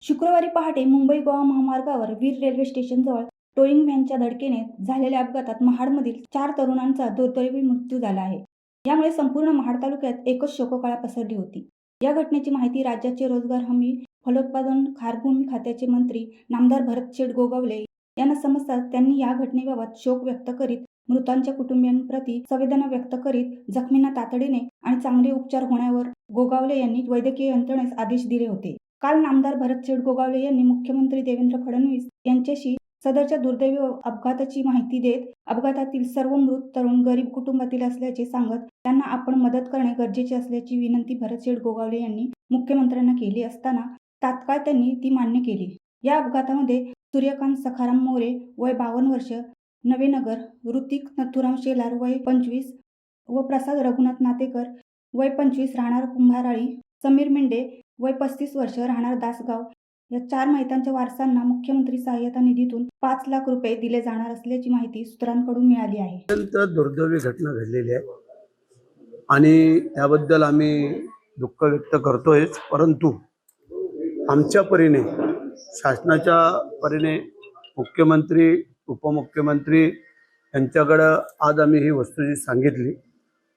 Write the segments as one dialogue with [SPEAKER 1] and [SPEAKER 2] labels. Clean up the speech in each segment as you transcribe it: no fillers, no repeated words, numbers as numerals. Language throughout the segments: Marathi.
[SPEAKER 1] शुक्रवारी पहाटे मुंबई गोवा महामार्गावर वीर रेल्वे स्टेशनजवळ टोईंग व्हॅनच्या धडकेने झालेल्या अपघातात महाडमधील 4 तरुणांचा दुर्दैवी मृत्यू झाला आहे. यामुळे संपूर्ण महाड तालुक्यात एकच शोककळा पसरली होती. या घटनेची माहिती राज्याचे रोजगार हमी, फलोत्पादन, खारभूमी खात्याचे मंत्री नामदार भरतशेठ गोगावले यांना समजताच त्यांनी या घटनेबाबत शोक व्यक्त करीत मृतांच्या कुटुंबियांप्रती संवेदना व्यक्त करीत जखमींना तातडीने आणि चांगले उपचार होण्यावर गोगावले यांनी वैद्यकीय यंत्रणेस आदेश दिले होते. काल नामदार भरतशेठ गोगावले यांनी मुख्यमंत्री देवेंद्र फडणवीस यांच्याशी सदरच्या दुर्दैवी अपघाताची माहिती देत अपघातातील सर्व मृत तरुण गरीब कुटुंबातील असल्याचे सांगत त्यांना आपण मदत करणे गरजेचे असल्याची विनंती भरतशेठ गोगावले यांनी मुख्यमंत्र्यांना केली असताना तात्काळ त्यांनी ती मान्य केली. या अपघातामध्ये सूर्यकांत सखाराम मोरे वय 52 वर्ष नवेनगर, ऋतिक नथुराम शेलार वय 25 व प्रसाद रघुनाथ नातेकर वय 25 राहणार कुंभाराळी, समीर मेंढे वय 35 वर्ष राहणार दासगाव या 4 मयतांच्या वारसांना मुख्यमंत्री सहाय्यता निधीतून 5 लाख रुपये दिले जाणार असल्याची माहिती सूत्रांकडून मिळाली आहे.
[SPEAKER 2] अत्यंत दुर्दैवी घटना घडलेली आहे आणि त्याबद्दल आम्ही दुःख व्यक्त करतोयच, परंतु आमच्या परीने, शासनाच्या परीने मुख्यमंत्री, उपमुख्यमंत्री यांच्याकडं आज आम्ही ही वस्तुस्थिती सांगितली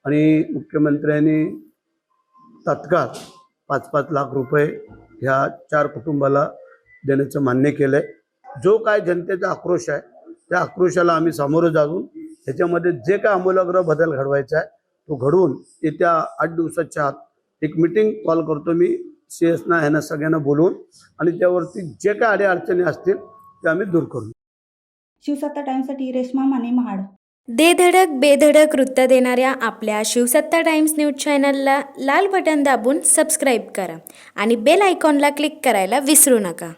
[SPEAKER 2] आणि मुख्यमंत्र्यांनी तात्काळ 5-5 लाख रुपये ह्या 4 कुटुंबाला देण्याचं मान्य केलं आहे. जो काय जनतेचा आक्रोश आहे त्या आक्रोशाला आम्ही सामोरं जाऊन त्याच्यामध्ये जे काय आमूलाग्र बदल घडवायचा आहे तो घडवून येत्या 8 दिवसाच्या आत एक मीटिंग कॉल करतो मी CS ना, ह्यांना सगळ्यांना बोलवून, आणि त्यावरती जे काय अडचणी असतील ते आम्ही दूर करू.
[SPEAKER 1] शिवसत्ता टाइम्ससाठी रेश्मा माने, महाड.
[SPEAKER 3] दे धडक बेधडक वृत्त देणाऱ्या आपल्या शिवसत्ता टाइम्स न्यूज चॅनलला लाल बटन दाबून सबस्क्राईब करा आणि बेल आयकॉनला क्लिक करायला विसरू नका.